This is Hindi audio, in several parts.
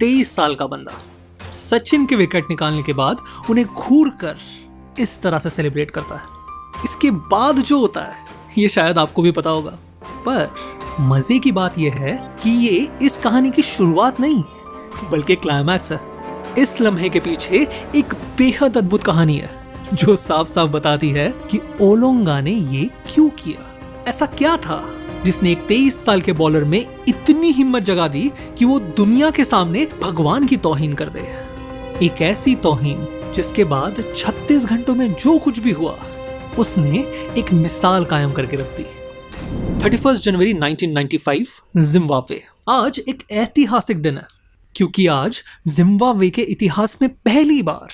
23 साल का बंदा सचिन के विकेट निकालने के बाद उन्हें घूर कर इस तरह से सेलिब्रेट करता है। इसके बाद जो होता है ये शायद आपको भी पता होगा, पर मजे की बात यह है कि ये इस कहानी की शुरुआत नहीं बल्कि क्लाइमैक्स है। इस लम्हे के पीछे एक बेहद अद्भुत कहानी है जो साफ साफ बताती है कि ओलोंगा ने ये क्यों किया। ऐसा क्या था जिसने एक 23 साल के बॉलर में इतनी हिम्मत जगा दी कि वो दुनिया के सामने भगवान की तौहीन कर दे। एक ऐसी तौहीन जिसके बाद 36 घंटों में जो कुछ भी हुआ उसने एक मिसाल कायम करके रख दी। 31 जनवरी 1995 जिम्बाब्वे। आज एक ऐतिहासिक दिन है क्योंकि आज जिम्बाब्वे के इतिहास में पहली बार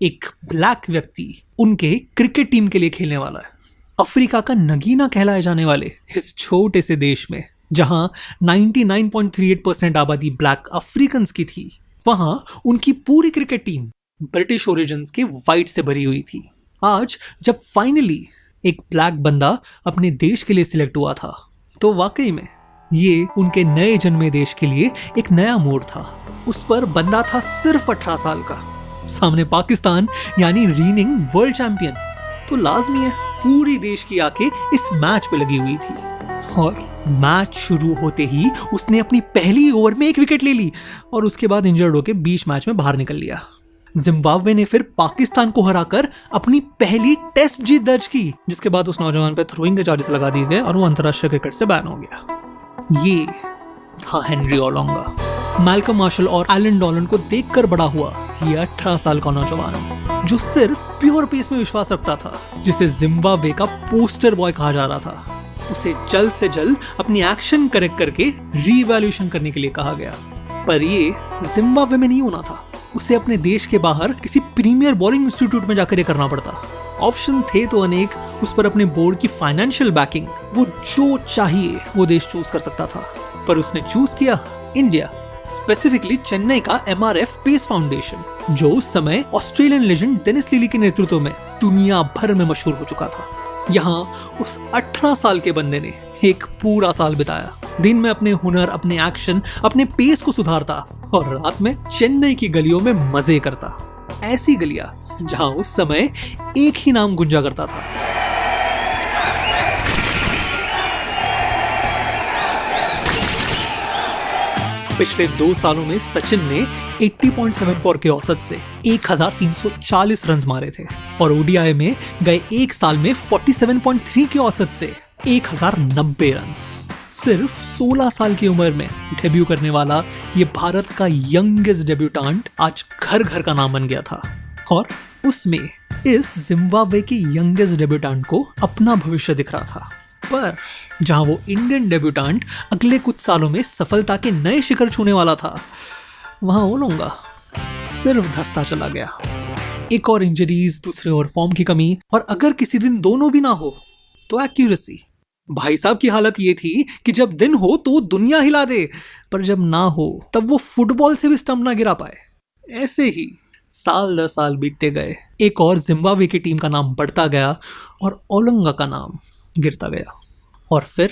एक ब्लैक व्यक्ति उनके क्रिकेट टीम के लिए खेलने वाला है। अफ्रीका का नगीना कहलाए जाने वाले इस छोटे से देश में जहां 99.38% आबादी ब्लैक अफ्रीकन्स की थी, वहां उनकी पूरी क्रिकेट टीम ब्रिटिश ओरिजिन्स के वाइट से भरी हुई थी। आज जब फाइनली एक ब्लैक बंदा अपने देश के लिए सिलेक्ट हुआ था तो वाकई में ये उनके नए जन्मे देश के लिए एक नया मोड़ था। उस पर बंदा था सिर्फ 18 साल का, सामने पाकिस्तान यानी रीनिंग वर्ल्ड चैंपियन। तो लाजमी है पूरी देश की आंखें इस मैच पे लगी हुई थी और मैच शुरू होते ही उसने अपनी पहली ओवर में एक विकेट ले ली और उसके बाद इंजर्ड होकर बीच मैच में बाहर निकल लिया। जिम्बाब्वे ने फिर पाकिस्तान को हराकर अपनी पहली टेस्ट जीत दर्ज की, जिसके बाद उस नौजवान पे थ्रोइंग के चार्जेस लगा दिए गए और वो अंतरराष्ट्रीय क्रिकेट से बैन हो गया। ये था हेनरी ओलोंगा। मैल्कम मार्शल और एलन डॉलन को देखकर बड़ा हुआ ये 18 साल का नौजवान जो सिर्फ प्योर पेस में विश्वास रखता था, जिसे जिम्बाब्वे का पोस्टर बॉय कहा जा रहा था। उसे जल्द से जल्द अपनी एक्शन करेक्ट करके रीवैल्यूएशन करने के लिए कहा गया, पर ये जिम्बाब्वे में नहीं होना था। उसे अपने देश के बाहर किसी प्रीमियर बॉलिंग इंस्टीट्यूट में जाकर ये करना पड़ता। ऑप्शन थे तो अनेक, उस पर अपने बोर्ड की फाइनेंशियल बैकिंग, वो जो चाहिए वो देश चूज कर सकता था, पर उसने चूज किया इंडिया, स्पेसिफिकली चेन्नई का MRF पेस फाउंडेशन जो उस समय ऑस्ट्रेलियन लेजेंड डेनिस लिली के नेतृत्व में दुनिया भर में मशहूर हो चुका था। यहाँ उस 18 साल के बंदे ने एक पूरा साल बिताया, दिन में अपने हुनर, अपने एक्शन, अपने पेस को सुधारता और रात में चेन्नई की गलियों में मजे करता। ऐसी गलियां जहां उस समय एक ही नाम गुंजा करता था, पिछले 2 सालों में सचिन ने 80.74 के औसत से 1340 रन मारे थे और ओडीआई में गए एक साल में 47.3 के औसत से 1090 रन। सिर्फ 16 साल की उम्र में डेब्यू करने वाला ये भारत का यंगेस्ट डेब्यूटेंट आज घर घर का नाम बन गया था और उसमें इस जिम्बाब्वे के यंगेस्ट डेब्यूटेंट को अपना भविष्य दिख रहा था। पर जहां वो इंडियन डेब्यूटेंट अगले कुछ सालों में सफलता के नए शिखर छूने वाला था, वहां ओलोंगा सिर्फ धंसता चला गया। एक और इंजरीज, दूसरे और फॉर्म की कमी, और अगर किसी दिन दोनों भी ना हो तो एक्यूरेसी। भाई साहब की हालत ये थी कि जब दिन हो तो वो दुनिया हिला दे, पर जब ना हो तब वो फुटबॉल से भी स्टंप ना गिरा पाए। ऐसे ही साल दर साल बीतते गए, एक और जिम्बाब्वे की टीम का नाम बढ़ता गया और ओलोंगा का नाम गिरता गया। और फिर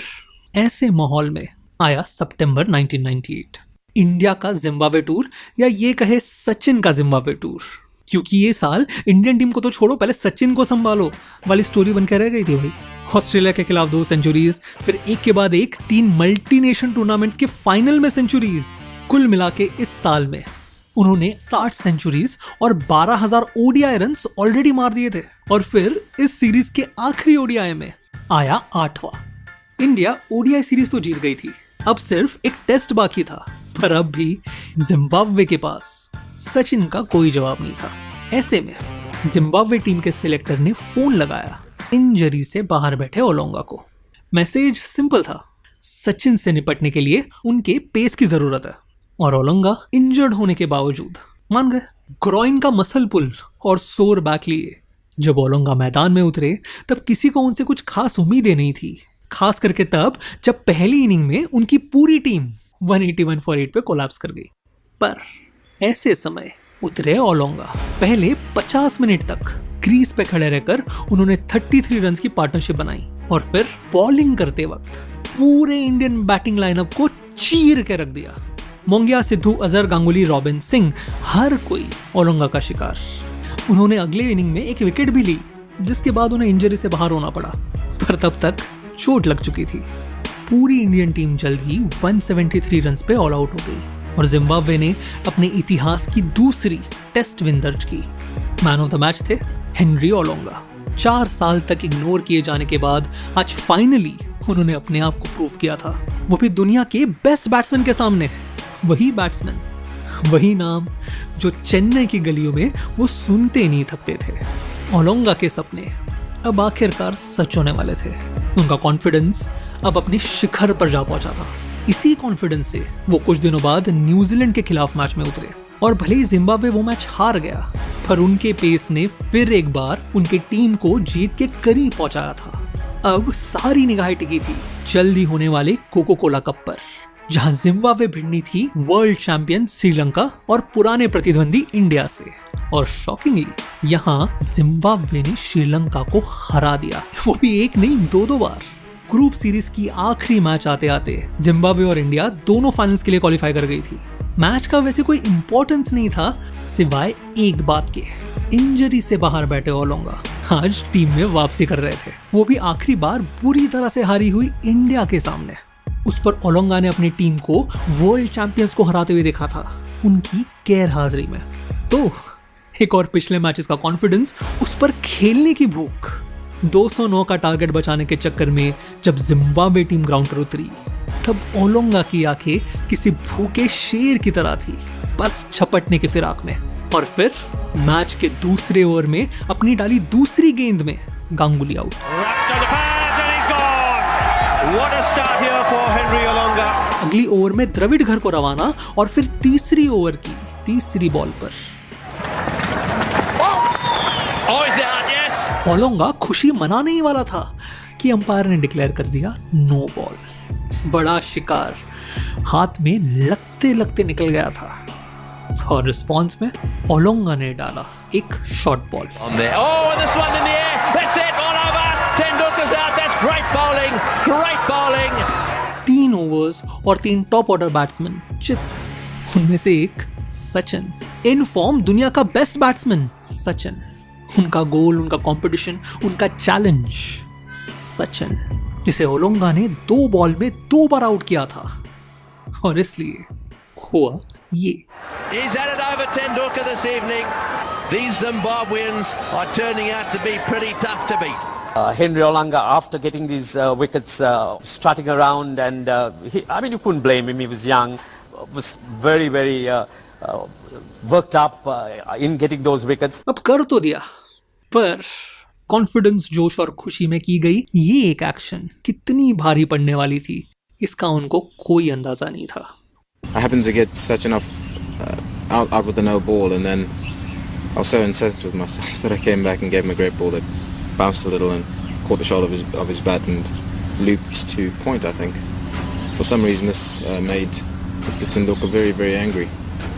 ऐसे माहौल में आया सितंबर 1998, इंडिया का जिम्बाब्वे टूर, या ये कहे सचिन का जिम्बाब्वे टूर, क्योंकि ये साल इंडियन टीम को तो छोड़ो, पहले सचिन को संभालो वाली स्टोरी बनकर रह गई थी भाई। ऑस्ट्रेलिया के खिलाफ 2 सेंचुरीज, फिर एक के बाद एक 3 मल्टीनेशन टूर्नामेंट्स के फाइनल में सेंचुरीज। कुल मिला के इस साल में उन्होंने 60 सेंचुरीज और 12,000 ओडीआई रन ऑलरेडी मार दिए थे। और फिर इस सीरीज के आखिरी ओडीआई में आया 8वां। इंडिया ओडीआई सीरीज तो जीत गई थी, अब सिर्फ एक टेस्ट बाकी था, पर अब भी जिम्बाब्वे के पास सचिन का कोई जवाब नहीं था। ऐसे में जिम्बाब्वे टीम के सिलेक्टर ने फोन लगाया इंजरी से बाहर बैठे ओलोंगा को। मैसेज सिंपल था, सचिन से निपटने के लिए उनके पेस की जरूरत है, और ओलोंगा इंजर्ड होने के बावजूद मान गए। ग्रॉइन का मसल पुल और सोर बैक लिए जब ओलोंगा मैदान में उतरे तब किसी को उनसे कुछ खास उम्मीदें नहीं थी, खास करके तब जब पहली इनिंग में उनकी पूरी टीम 181 फॉर 8 पे कोलैप्स कर गई। पर ऐसे समय उतरे ओलोंगा। पहले 50 मिनट तक क्रीज पे खड़े रहकर उन्होंने 33 रन की पार्टनरशिप बनाई और फिर बॉलिंग करते वक्त पूरे इंडियन बैटिंग लाइनअप को चीर के रख दिया। मोंगिया, सिद्धू, अजहर, गांगुली, रॉबिन, सिंह, हर कोई ओलोंगा का शिकार। उन्होंने अगले इनिंग में एक विकेट भी ली, जिसके बाद उन्हें इंजरी से बाहर होना पड़ा, पर तब तक चोट लग चुकी थी। पूरी इंडियन टीम जल्द ही 173 रन्स पे ऑल आउट हो गई और जिम्बाब्वे ने अपने इतिहास की दूसरी टेस्ट विन दर्ज की। मैन ऑफ द मैच थे हेनरी ओलोंगा। 4 साल तक इग्नोर किए जाने के बाद आज फाइनली उन्होंने अपने आप को प्रूव किया था, वो भी दुनिया के बेस्ट बैट्समैन के सामने। वही बैट्समैन, वही नाम जो चेन्नई की गलियों में वो सुनते नहीं थकते थे। ओलोंगा के सपने अब आखिरकार सच होने वाले थे। उनका कॉन्फिडेंस अब अपने शिखर पर जा पहुंचा था। इसी कॉन्फिडेंस से वो कुछ दिनों बाद न्यूजीलैंड के खिलाफ मैच में उतरे और भले ही जिम्बाब्वे वो मैच हार गया, पर उनके पेस ने फिर एक बार उनकी टीम को जीत के करीब पहुंचाया था। अब सारी निगाहें टिकी थी जल्दी होने वाले कोको कोला कप पर, जहां जिम्बाब्वे भिड़नी थी वर्ल्ड चैंपियन श्रीलंका और पुराने प्रतिद्वंदी इंडिया से। और शॉकिंगली यहां जिम्बाब्वे ने श्रीलंका को हरा दिया, वो भी एक नहीं 2 बार। ग्रुप सीरीज की आखिरी मैच आते आते जिम्बाब्वे और इंडिया दोनों फाइनल्स के लिए क्वालिफाई कर गई थी। मैच का वैसे कोई इंपॉर्टेंस नहीं था सिवाय एक बात के, इंजरी से बाहर बैठे ओलोंगा आज टीम में वापसी कर रहे थे, वो भी आखिरी बार बुरी तरह से हारी हुई इंडिया के सामने। उस पर ओलोंगा ने अपनी टीम को वर्ल्ड चैंपियंस को हराते हुए देखा था उनकी गैर हाजिरी में। तो एक और पिछले मैचेस का कॉन्फिडेंस, उस पर खेलने की भूख। 209 का टारगेट बचाने के चक्कर में जब जिम्बाब्वे टीम ग्राउंड पर उतरी, तब ओलोंगा की आंखें किसी भूखे शेर की तरह थी, बस झपटने की फिराक में। और फिर मैच के दूसरे ओवर में अपनी डाली दूसरी गेंद में गांगुली आउट। अगली ओवर में द्रविड़ घर को रवाना और फिर तीसरी ओवर की तीसरी बॉल पर ओलोंगा खुशी मनाने ही वाला था कि अंपायर ने डिक्लेयर कर दिया नो बॉल। बड़ा शिकार हाथ में लगते लगते निकल गया था और रिस्पांस में ओलोंगा ने डाला एक शॉर्ट बॉल। 3 ओवर्स और 3 टॉप ऑर्डर बैट्समैन चित, उनमें से एक सचिन, इन फॉर्म दुनिया का बेस्ट बैट्समैन सचिन। उनका गोल, उनका कंपटीशन, उनका चैलेंज सचिन, जिसे ओलोंगा ने 2 बॉल में 2 बार आउट किया था। और इसलिए हुआ ये। He's headed over Tendulkar this evening. These Zimbabweans are turning out to be pretty tough to beat. Henry Oolunga, after getting these wickets, strutting around, and you couldn't blame him. He was young, was very worked up in getting those wickets. अब कर तो दिया, पर कॉन्फिडेंस, जोश और खुशी में की गई ये एक एक्शन कितनी भारी पड़ने वाली थी, इसका उनको कोई अंदाजा नहीं था। I happened to get Sachin off out with a no ball, and then I was so incensed with myself that I came back and gave him a great ball that bounced a little and caught the shoulder of his bat and looped to point. I think for some reason this made Mr. Tendulkar very angry.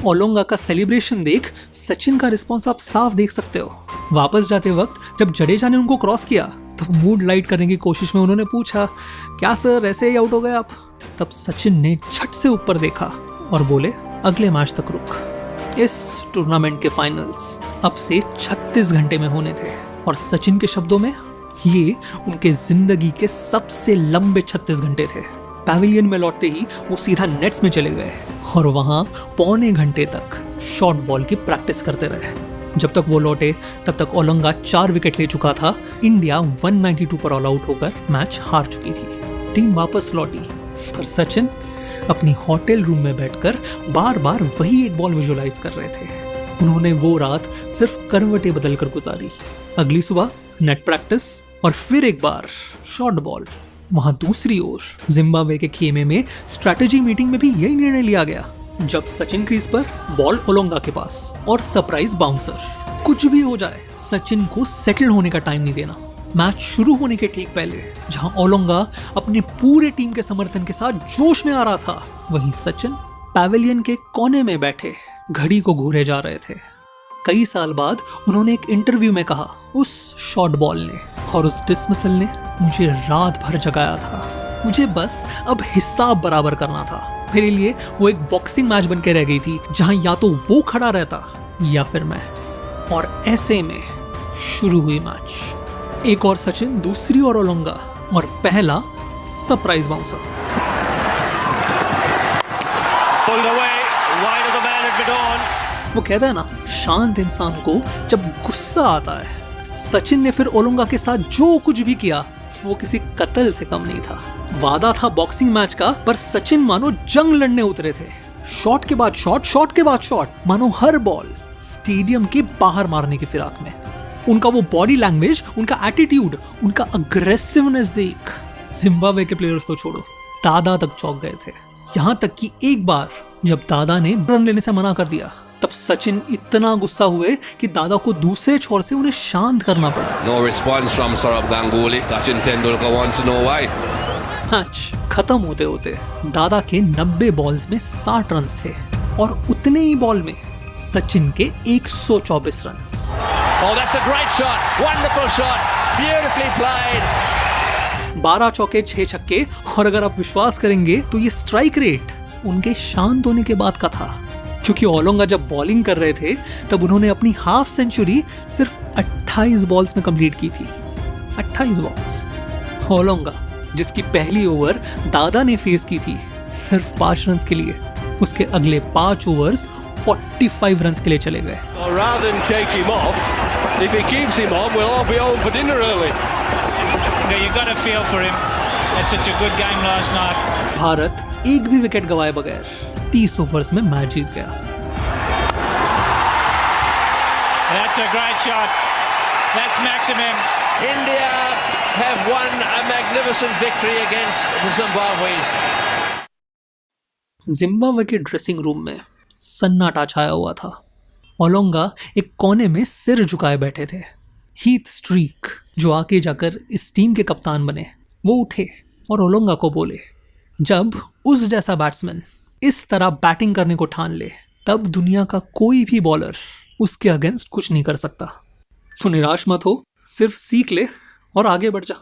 Olonga का सेलिब्रेशन देख सचिन का रिस्पॉन्स आप साफ देख सकते हो। वापस जाते वक्त जब जडेजा ने उनको क्रॉस किया, तब मूड लाइट करने की कोशिश में उन्होंने पूछा, क्या सर ऐसे ही आउट हो गए आप? तब सचिन ने झट से ऊपर देखा और बोले, अगले मैच तक रुक। इस टूर्नामेंट के फाइनल्स अब से 36 घंटे में होने थे और सचिन के शब्दों में ये उनके जिंदगी के सबसे लंबे 36 घंटे थे। पैविलियन में लौटते ही वो सीधा नेट्स में चले गए और वहां पौने घंटे तक शॉर्ट बॉल की प्रैक्टिस करते रहे। जब तक वो लौटे तब तक ओलोंगा 4 विकेट ले चुका था। इंडिया 192 पर ऑल आउट होकर मैच हार चुकी थी। टीम वापस लौटी, पर सचिन अपनी होटल रूम में बैठकर बार बार वही एक बॉल विजुअलाइज कर रहे थे। उन्होंने वो रात सिर्फ करवटें बदलकर गुजारी। अगली सुबह नेट प्रैक्टिस और फिर एक बार शॉर्ट बॉल। वहां दूसरी ओर जिम्बाब्वे के खेमे में स्ट्रैटेजी मीटिंग में भी यही निर्णय लिया गया। जब सचिन क्रीज पर, बॉल ओलोंगा के पास और सरप्राइज बाउंसर। कुछ भी हो जाए, सचिन को सेटल होने का टाइम नहीं देना। मैच शुरू होने के ठीक पहले जहां ओलोंगा अपने पूरे टीम के समर्थन के साथ जोश में आ रहा था, वहीं सचिन पैविलियन के कोने में बैठे घड़ी को घूरे जा रहे थे। कई साल बाद उन्होंने एक इंटरव्यू में कहा, उस शॉर्ट बॉल ने और उस डिसमिसल ने मुझे रात भर जगाया था। मुझे बस अब हिसाब बराबर करना था। मेरे लिए वो एक बॉक्सिंग मैच बन के रह गई थी जहां या तो वो खड़ा रहता या फिर मैं। और ऐसे में शुरू हुई मैच। एक और सचिन, दूसरी और ओलोंगा, और पहला सरप्राइज बाउंसर। वो कहता है ना, शांत इंसान को जब गुस्सा आता है। सचिन ने फिर ओलोंगा के साथ जो कुछ भी किया वो किसी कत्ल से कम नहीं था। वादा था बॉक्सिंग मैच का, पर सचिन मानो जंग लड़ने उतरे थे। शॉट के बाद शॉट, शॉट के बाद शॉट, मानो हर बॉल स्टेडियम के बाहर मारने की फिराक में। उनका वो बॉडी लैंग्वेज, उनका एटीट्यूड, उनका अग्रेसिवनेस देख जिम्बाब्वे के प्लेयर्स तो छोड़ो, दादा तक चौंक गए थे। यहाँ तक कि एक बार जब दादा ने रन लेने से मना कर दिया, तब सचिन इतना गुस्सा हुए कि दादा को दूसरे छोर से उन्हें शांत करना पड़ा। No response from Saurabh Ganguly. Sachin Tendulkar wants to know why. Match खत्म होते होते दादा के 90 बॉल्स में 60 रन थे और उतने ही बॉल में सचिन के 124 run. Oh, that's a great shot. Wonderful shot. Beautifully played. 12 चौके 6 छक्के, और अगर आप विश्वास करेंगे तो ये स्ट्राइक रेट उनके शांत होने के बाद का था, क्योंकि ओलोंगा जब बॉलिंग कर रहे थे तब उन्होंने अपनी हाफ सेंचुरी सिर्फ 28 बॉल्स में कंप्लीट की थी। 28 बॉल्स। ओलोंगा, जिसकी पहली ओवर दादा ने फेस की थी सिर्फ 5 रन के लिए, उसके अगले 5 ओवर्स 45 रन के लिए चले गए। Rather than take him off, if he keeps him on, we'll all be home for dinner early. You got a feel for him. It's such a good game last night. Bharat एक भी विकेट गंवाए बगैर 30 ओवर्स में मैच जीत गया। That's a great shot. That's maximum. India have won a magnificent victory against the Zimbabweans. Zimbabwe के ड्रेसिंग रूम में सन्नाटा छाया हुआ था। ओलोंगा एक कोने में सिर झुकाए बैठे थे। हीथ स्ट्रीक, जो आगे जाकर इस टीम के कप्तान बने, वो उठे और ओलोंगा को बोले, जब उस जैसा बैट्समैन इस तरह बैटिंग करने को ठान ले, तब दुनिया का कोई भी बॉलर उसके अगेंस्ट कुछ नहीं कर सकता। तो निराश मत हो, सिर्फ सीख ले और आगे बढ़ जा।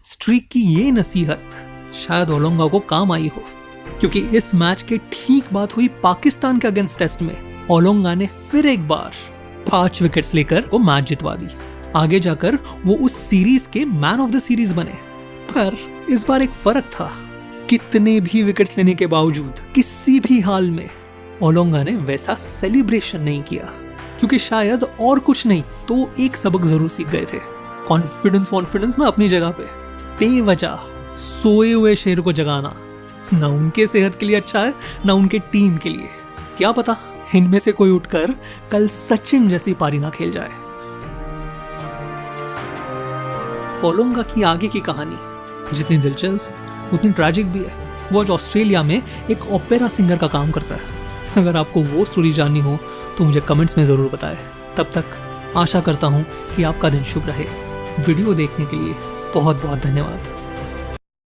स्ट्रीक की ये नसीहत शायद ओलोंगा को काम आई हो, क्योंकि इस मैच के ठीक बाद हुई पाकिस्तान के अगेंस्ट टेस्ट में ओलोंगा ने फिर एक बार 5 विकेट्स लेकर वो मैच जितवा दी। आगे जाकर वो उस सीरीज के मैन ऑफ द सीरीज बने। पर इस बार एक फर्क था, कितने भी विकेट्स लेने के बावजूद किसी भी हाल में ओलोंगा ने वैसा सेलिब्रेशन नहीं किया, क्योंकि शायद और कुछ नहीं तो एक सबक जरूर सीख गए थे। कॉन्फिडेंस ना अपनी जगह पे, बेवजह सोए हुए शेर को जगाना ना उनके सेहत के लिए अच्छा है ना उनके टीम के लिए। क्या पता इनमें से कोई उठकर कल सचिन जैसी पारी ना खेल जाए। ओलोंगा की आगे की कहानी जितनी दिलचस्प उतनी ट्रैजिक भी है। वो आज ऑस्ट्रेलिया में एक ओपेरा सिंगर का काम करता है। अगर आपको वो स्टोरी जाननी हो तो मुझे कमेंट्स में ज़रूर बताएं। तब तक आशा करता हूँ कि आपका दिन शुभ रहे। वीडियो देखने के लिए बहुत बहुत धन्यवाद।